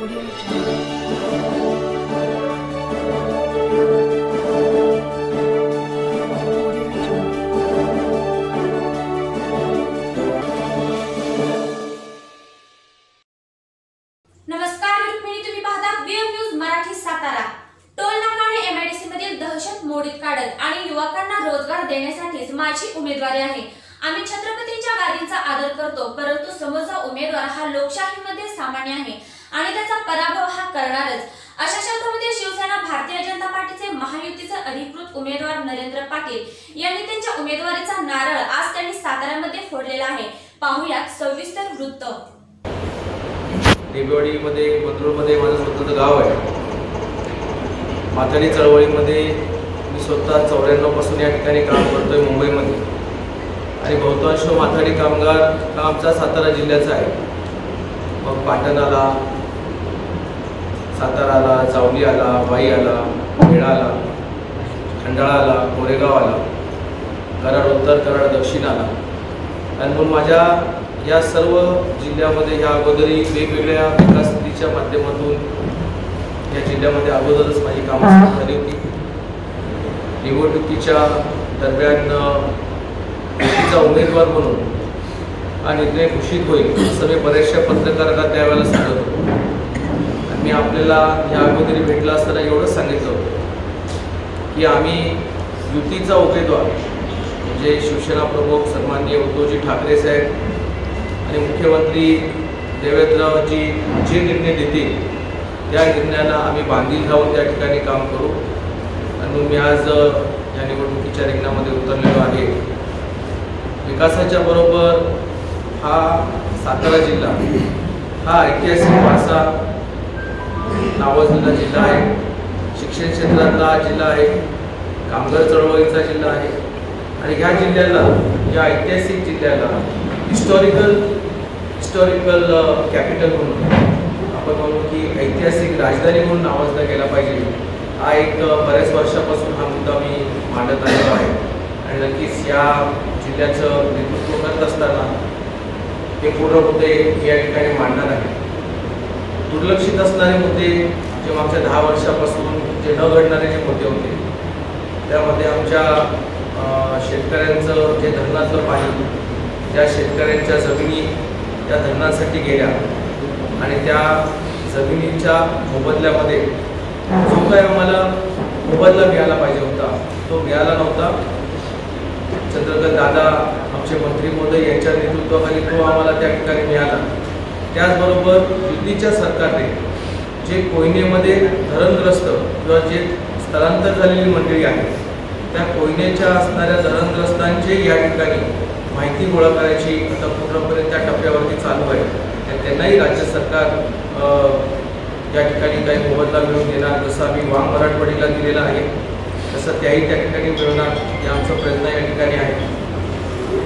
नमस्कार, रुक्मिणी तुम्ही पाहता VM news Marathi Satara. Toll नाका आणि MIDC मधील दहशत मोडीत काढत आणि युवकांना रोजगार देण्यासाठीच माझी उमेदवारी आहे। आम्ही छत्रपतींच्या गादीचा आदर करतो, परंतु समोरचा उमेदवार हा लोकशाहीमध्ये सामान्य आहे आणि त्याचा पराभव हा करणारच। अशा शब्दांमध्ये शिवसेना भारतीय जनता पार्टीचे महायुतीचे अधिकृत उमेदवार नरेंद्र पाटील यांनी त्यांच्या उमेदवारीचा नारळ आज त्यांनी साताऱ्यामध्ये फोडलेला आहे। पाहूयात सविस्तर वृत्त। देववाडीमध्ये मंत्रूरमध्ये माझं स्वतःचं गाव आहे। माथाडी चळवळीमध्ये मी स्वतः 94 पासून या ठिकाणी काम करतोय मुंबईमध्ये आणि बहुतांश माथाडी कामगार हा आमचा सातारा जिल्ह्याचा आहे। मग पाटण आला, सातारा आला, चावली आला, वाई आला, खेडा आला, खंडाळा आला, कोरेगाव आला, कराड उत्तर, कराड दक्षिण आला आणि म्हणून माझ्या या सर्व जिल्ह्यामध्ये या अगोदरी वेगवेगळ्या विकास निधीच्या माध्यमातून या जिल्ह्यामध्ये अगोदरच माझी कामं सुरू झाली होती। निवडणुकीच्या दरम्यान युतीचा उमेदवार म्हणून हा निर्णय घोषित होईल असं मी बऱ्याचशा पत्रकारांना त्यावेळेला सांगत होतो आणि मी आपल्याला या अगोदरी भेटला असताना एवढंच सांगितलं होतं की आम्ही युतीचा उमेदवार म्हणजे शिवसेना प्रमुख सन्माननीय उद्धवजी ठाकरे साहेब आणि मुख्यमंत्री देवेंद्रजी जे निर्णय देतील त्या निर्णयाला आम्ही बांधील राहून त्या ठिकाणी काम करू आणि म्हणून मी आज या निवडणुकीच्या रिंगणामध्ये उतरलेलो आहे। विकासाच्या बरोबर हा सातारा जिल्हा हा ऐतिहासिक वारसा नावाजलेला जिल्हा आहे, शिक्षण क्षेत्रातला जिल्हा आहे, कामगार चळवळीचा जिल्हा आहे आणि ह्या जिल्ह्याला, या ऐतिहासिक जिल्ह्याला हिस्टॉरिकल कॅपिटल म्हणून आपण म्हणू की ऐतिहासिक राजधानी म्हणून नावाजला गेला पाहिजे। हा एक बऱ्याच वर्षापासून हा मुद्दा मी मांडत आलेलो आहे आणि नक्कीच या जिल्ह्याचं नेतृत्व करत असताना हे पूर्ण मुद्दे मी या ठिकाणी मांडणार आहे। दुर्लक्षित असणारे मुद्दे जे मागच्या 10 वर्षापासून जे न घडणारे जे मुद्दे होते त्यामध्ये आमच्या शेतकऱ्यांचं जे धरणातलं पाणी, त्या शेतकऱ्यांच्या जमिनी त्या धरणासाठी गेल्या आणि त्या जमिनीच्या मोबदल्यामध्ये जो काय आम्हाला मोबदला मिळाला पाहिजे होता तो मिळाला नव्हता। चंद्रकांत दादा आमचे मंत्री महोदय यांच्या नेतृत्वाखाली तो आम्हाला त्या ठिकाणी मिळाला। त्याचबरोबर युतीच्या सरकारने जे कोयनेमध्ये धरणग्रस्त किंवा जे स्थलांतर झालेली मंडळी आहे त्या कोयनेच्या असणाऱ्या धरणग्रस्तांचे या ठिकाणी माहिती गोळा करायची आता पूर्णपणे त्या टप्प्यावरती चालू आहे आणि त्यांनाही राज्य सरकार या ठिकाणी काही मोबदला मिळवून देणार। जसं आम्ही वांग मराठवाडीला दिलेला आहे तसं त्याही त्या ठिकाणी मिळवणार हे आमचा प्रयत्न या ठिकाणी आहे।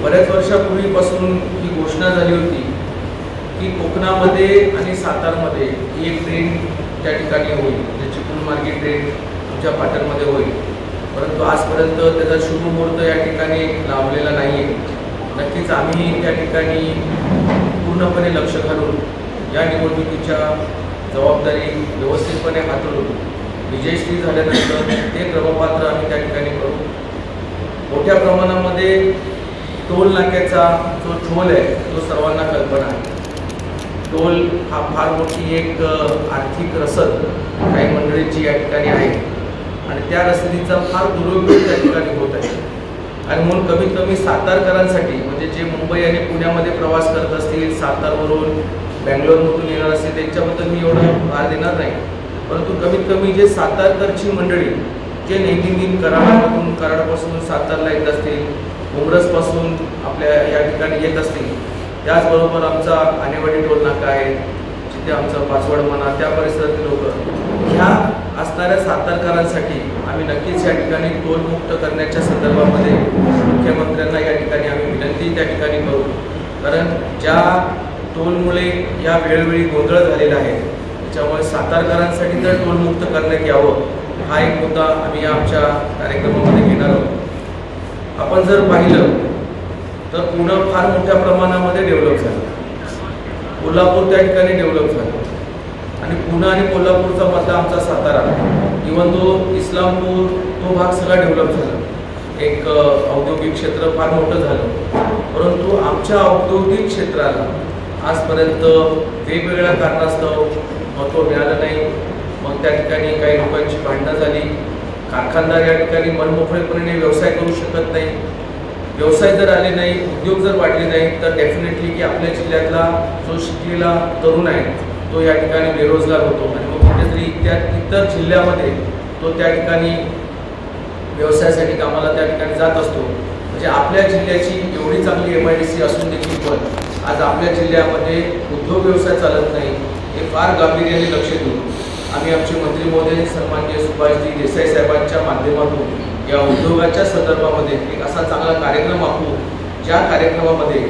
बऱ्याच वर्षापूर्वीपासून ही घोषणा झाली होती की कोकणामध्ये आणि सातारमध्ये एक ट्रेन त्या ठिकाणी होईल, म्हणजे चिपळूणमार्गी ट्रेन आमच्या पाटणमध्ये होईल, परंतु आजपर्यंत त्याचा शुभ मुहूर्त या ठिकाणी लावलेला नाही आहे। नक्कीच आम्ही त्या ठिकाणी पूर्णपणे लक्ष घालून या निवडणुकीच्या जबाबदारी व्यवस्थितपणे हाताळून विजयश्री झाल्यानंतर ते क्रमपात्र आम्ही त्या ठिकाणी करू। मोठ्या प्रमाणामध्ये टोल नाक्याचा जो झोल आहे तो सर्वांना कल्पना आहे। टोल हा फार मोठी एक आर्थिक रसद काही मंडळींची या ठिकाणी आहे आणि त्या रसदीचा फार दुरुपयोग त्या ठिकाणी होत आहे आणि म्हणून कमीत कमी सातारकरांसाठी म्हणजे जे मुंबई आणि पुण्यामध्ये प्रवास करत असतील, सातारवरून बँगलोरमधून येणार असतील त्यांच्याबद्दल मी एवढं भार देणार नाही, परंतु कमीत कमी जे सातारकरची मंडळी जे दैनंदिन कराडापासून सातारला येत असतील, उमरसपासून आपल्या या ठिकाणी येत असतील, त्याचबरोबर आमचा आणेवाडी टोल नाका आहे जिथे आमचा पाचवड म्हणा त्या परिसरातील लोक ह्या असणाऱ्या सातारकरांसाठी आम्ही नक्कीच या ठिकाणी टोलमुक्त करण्याच्या संदर्भामध्ये मुख्यमंत्र्यांना या ठिकाणी आम्ही विनंती त्या ठिकाणी करू, कारण ज्या टोलमुळे या वेळोवेळी गोंधळ झालेला आहे त्याच्यामुळे सातारकरांसाठी तर टोलमुक्त करण्यात यावं हा एक मुद्दा आम्ही आमच्या कार्यक्रमामध्ये घेणार आहोत। आपण जर पाहिलं तर पुणे फार मोठ्या प्रमाणामध्ये डेव्हलप झालं, कोल्हापूर त्या ठिकाणी डेव्हलप झालं आणि पुणे आणि कोल्हापूरचा मधला आमचा सातारा, इवन तो इस्लामपूर, तो भाग सगळा डेव्हलप झाला, एक औद्योगिक क्षेत्र फार मोठं झालं. परंतु आमच्या औद्योगिक क्षेत्राला आजपर्यंत वेगवेगळ्या कारणास्तव महत्त्व मिळालं नाही. मग त्या ठिकाणी काही लोकांची भांडणं झाली. कारखानदार या ठिकाणी मनमोकळेपणे व्यवसाय करू शकत नाही. व्यवसाय जर आले नाही, उद्योग जर वाढले नाही, तर डेफिनेटली की आपल्या जिल्ह्यातला जो शिकलेला तरुण आहे तो या ठिकाणी बेरोजगार होतो आणि मग कुठेतरी इतर जिल्ह्यामध्ये तो त्या ठिकाणी व्यवसायासाठी कामाला त्या ठिकाणी जात असतो. म्हणजे आपल्या जिल्ह्याची एवढी चांगली MIDC असून देखील पण आज आपल्या जिल्ह्यामध्ये उद्योग व्यवसाय चालत नाही. हे फार गांभीर्याने लक्ष देऊन आम्ही आमचे मंत्री महोदय सन्माननीय सुभाषजी देसाई साहेबांच्या माध्यमातून या उद्योगाच्या संदर्भामध्ये एक असा चांगला कार्यक्रम आखू, ज्या कार्यक्रमामध्ये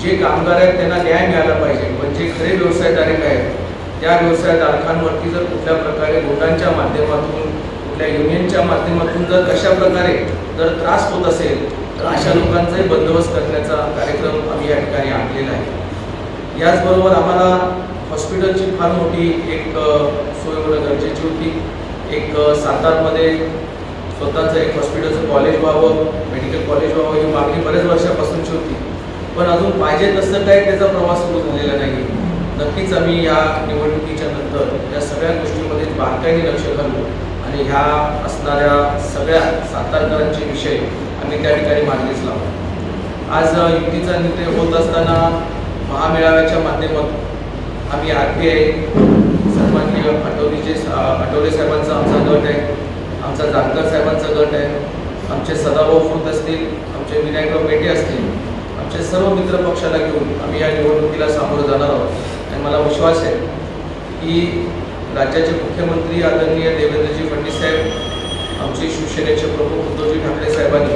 जे कामगार आहेत त्यांना न्याय मिळाला पाहिजे. पण जे खरे व्यवसायधारक आहेत त्या व्यवसायधारकांवरती जर कुठल्या प्रकारे बोर्डांच्या माध्यमातून, कुठल्या युनियनच्या माध्यमातून जर कशा प्रकारे जर त्रास होत असेल तर अशा लोकांचाही बंदोबस्त करण्याचा कार्यक्रम आम्ही या ठिकाणी आणलेला आहे. याचबरोबर आम्हाला हॉस्पिटलची फार मोठी एक सोय होणं गरजेची होती. एक सातारमध्ये स्वतःचं एक हॉस्पिटलचं कॉलेज व्हावं, मेडिकल कॉलेज व्हावं, ही मागणी बऱ्याच वर्षापासूनची होती. पण अजून पाहिजे तसं काय त्याचा प्रवास सुरू झालेला नाही. नक्कीच आम्ही या निवडणुकीच्या नंतर या सगळ्या गोष्टींमध्ये बारकाईने लक्ष घालू आणि ह्या असणाऱ्या सगळ्या सातारकरांचे विषय आम्ही त्या ठिकाणी मार्गीच लावू. आज युतीचा निर्णय होत असताना महामेळाव्याच्या माध्यमातून आम्ही RPI सन्माननीय आठवले साहेबांचा आमचा गट आहे, आमचा जानकर साहेबांचा गट आहे, आमचे सदाभाऊ खोत असतील, आमचे विनायकराव मेटे असतील, आमचे सर्व मित्र पक्षाला घेऊन आम्ही या निवडणुकीला सामोरं जाणार आहोत. आणि मला विश्वास आहे की राज्याचे मुख्यमंत्री आदरणीय देवेंद्रजी फडणवीस साहेब, आमचे शिवसेनेचे प्रमुख उद्धवजी ठाकरे साहेबांनी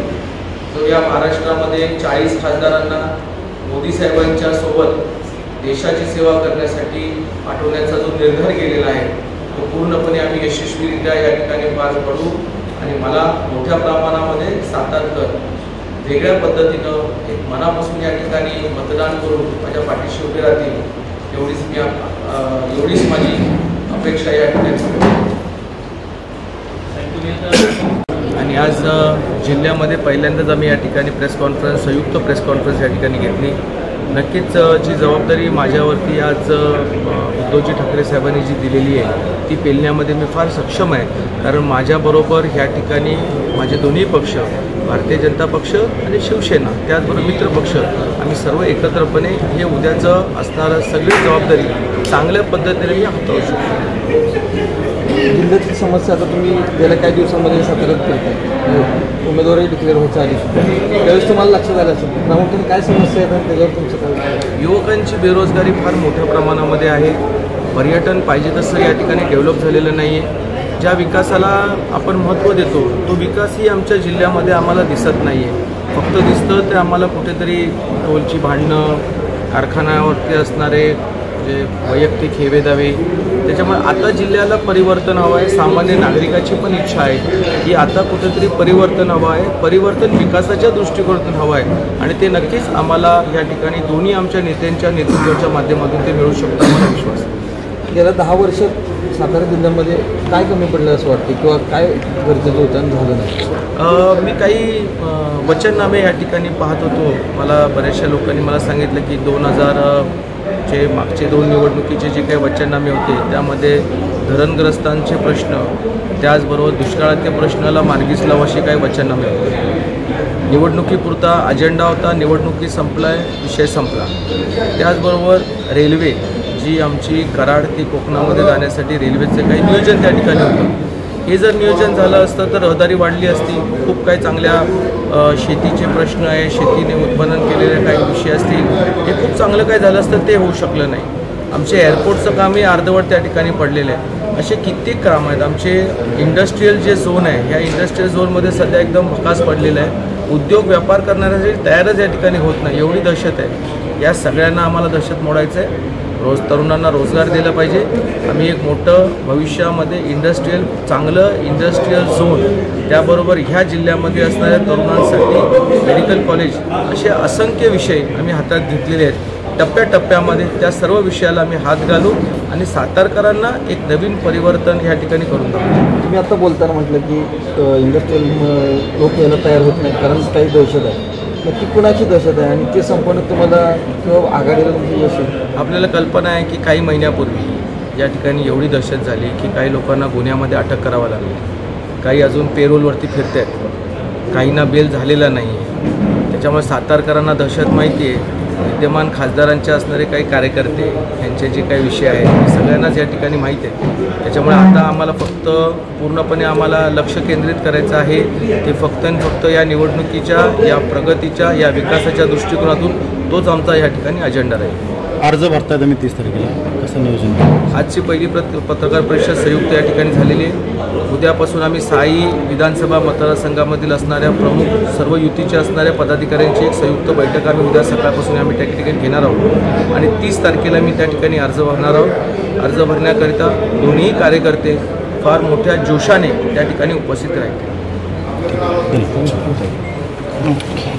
जो या महाराष्ट्रामध्ये 40 खासदारांना मोदी साहेबांच्या सोबत देशाची सेवा करण्यासाठी पाठवण्याचा जो निर्धार केलेला आहे तो पूर्णपणे आम्ही यशस्वीरित्या या ठिकाणी पार पडू. आणि मला मोठ्या प्रमाणामध्ये सातारकर वेगळ्या पद्धतीनं एक मनापासून या ठिकाणी मतदान करून माझ्या पाठीशी उभे राहतील, एवढीच माझी अपेक्षा या ठिकाणी. आणि आज जिल्ह्यामध्ये पहिल्यांदाच आम्ही या ठिकाणी संयुक्त प्रेस कॉन्फरन्स या ठिकाणी घेतली. नक्कीच जी जबाबदारी माझ्यावरती आज उद्धवजी ठाकरे साहेबांनी जी दिलेली आहे ती पेलण्यामध्ये मी फार सक्षम आहे. कारण माझ्याबरोबर ह्या ठिकाणी माझे दोन्ही पक्ष, भारतीय जनता पक्ष आणि शिवसेना, त्याचबरोबर मित्र पक्ष, आम्ही सर्व एकत्रपणे हे उद्याचं असणारं सगळी जबाबदारी चांगल्या पद्धतीने मी हाताळू शकतो. जिल्ह्याची समस्या आता तुम्ही गेल्या काही दिवसांमध्ये साताऱ्यात करताय, उमेदवारी डिक्लेअर व्हायच्या आधी त्यावेळेस तुम्हाला लक्षात आलं असेल प्रामुख्याने काय समस्या आहेत त्याच्यावर तुमचं काय? युवकांची बेरोजगारी फार मोठ्या प्रमाणामध्ये आहे. पर्यटन पाहिजे तसं या ठिकाणी डेव्हलप झालेलं नाही आहे. ज्या विकासाला आपण महत्त्व देतो तो विकासही आमच्या जिल्ह्यामध्ये आम्हाला दिसत नाही आहे. फक्त दिसतं ते आम्हाला कुठेतरी टोलची भांडणं, कारखान्यावरती असणारे जे वैयक्तिक हेवेदावे. त्याच्यामुळे आता जिल्ह्याला परिवर्तन हवं आहे. सामान्य नागरिकाची पण इच्छा आहे की आता कुठेतरी परिवर्तन हवं आहे. परिवर्तन विकासाच्या दृष्टिकोनातून हवं आहे आणि ते नक्कीच आम्हाला या ठिकाणी दोन्ही आमच्या नेत्यांच्या नेतृत्वाच्या माध्यमातून ते मिळू शकतं, मला विश्वास आहे. गेल्या 10 वर्षात सातारा जिल्ह्यामध्ये काय कमी पडलं असं वाटतं किंवा काय गरजेचं होतं आणि झालं नाही? मी काही वचननामे या ठिकाणी पाहत होतो. मला बऱ्याचशा लोकांनी मला सांगितलं की 2000चे मागचे 2 निवडणुकीचे जे काही वचननामे होते त्यामध्ये धरणग्रस्तांचे प्रश्न, त्याचबरोबर दुष्काळाच्या प्रश्नाला मार्गीच लावू असे काही वचननामे होते. निवडणुकीपुरता अजेंडा होता, निवडणुकी संपलाय, विषय संपला. त्याचबरोबर रेल्वे जी आमची कराड ते कोकणामध्ये जाण्यासाठी रेल्वेचं काही नियोजन त्या ठिकाणी होतं. हे जर नियोजन झालं असतं तर रहदारी वाढली असती. खूप काही चांगल्या शेतीचे प्रश्न आहे, शेतीने उत्पन्न केलेले काही विषय असतील, हे खूप चांगलं काय झालं असतं ते होऊ शकलं नाही. आमचे एअरपोर्टचं कामही अर्धवट त्या ठिकाणी पडलेलं आहे. असे कित्येक काम आहेत. आमचे इंडस्ट्रीयल जे झोन आहे ह्या इंडस्ट्रीयल झोनमध्ये सध्या एकदम भकास पडलेला आहे. उद्योग व्यापार करण्यासाठी तयारच या ठिकाणी होत नाही, एवढी दहशत आहे. या सगळ्यांना आम्हाला दहशत मोडायचं आहे. तरुणांना रोजगार दिला पाहिजे. आम्ही एक मोठं भविष्यामध्ये चांगलं इंडस्ट्रीयल झोन, त्याबरोबर ह्या जिल्ह्यामध्ये असणाऱ्या तरुणांसाठी मेडिकल कॉलेज, असे असंख्य विषय आम्ही हातात घेतलेले आहेत. टप्प्याटप्प्यामध्ये त्या सर्व विषयाला आम्ही हात घालू आणि सातारकरांना एक नवीन परिवर्तन ह्या ठिकाणी करून दाखवू. तुम्ही आता बोलताना म्हटलं की इंडस्ट्रियल लोक यायला तयार होत नाही कारण काही दहशत आहे. नक्की कुणाची दहशत आहे आणि ते संपवण्यात तुम्हाला किंवा आघाडीला तुमची यश आहे? आपल्याला कल्पना आहे की काही महिन्यापूर्वी या ठिकाणी एवढी दहशत झाली की काही लोकांना गुन्ह्यामध्ये अटक करावं लागली. काही अजून पेरोलवरती फिरत आहेत, काहींना बेल झालेला नाही आहे. त्याच्यामुळे सातारकरांना दहशत माहिती आहे. विद्यमान खासदारांचे असणारे काही कार्यकर्ते यांचे जे काही विषय आहेत हे सगळ्यांनाच या ठिकाणी माहीत आहे. त्याच्यामुळे आता आम्हाला फक्त पूर्णपणे आम्हाला लक्ष केंद्रित करायचं आहे ते फक्त आणि फक्त या निवडणुकीच्या, या प्रगतीच्या, या विकासाच्या दृष्टिकोनातून तोच आमचा या ठिकाणी अजेंडा राहील. अर्ज भरताय तुम्ही 30 तारखेला, कसं नियोजन? आजची पहिली पत्रकार परिषद संयुक्त या ठिकाणी झालेली आहे. उद्यापासून आम्ही साई विधानसभा मतदारसंघामधील असणाऱ्या प्रमुख सर्व युतीच्या असणाऱ्या पदाधिकाऱ्यांची एक संयुक्त बैठक आम्ही उद्या सकाळपासून आम्ही त्या ठिकाणी घेणार आहोत आणि 30 तारखेला मी त्या ठिकाणी अर्ज भरणार आहोत. अर्ज भरण्याकरिता दोन्ही कार्यकर्ते फार मोठ्या जोशाने त्या ठिकाणी उपस्थित राहतील. ओके.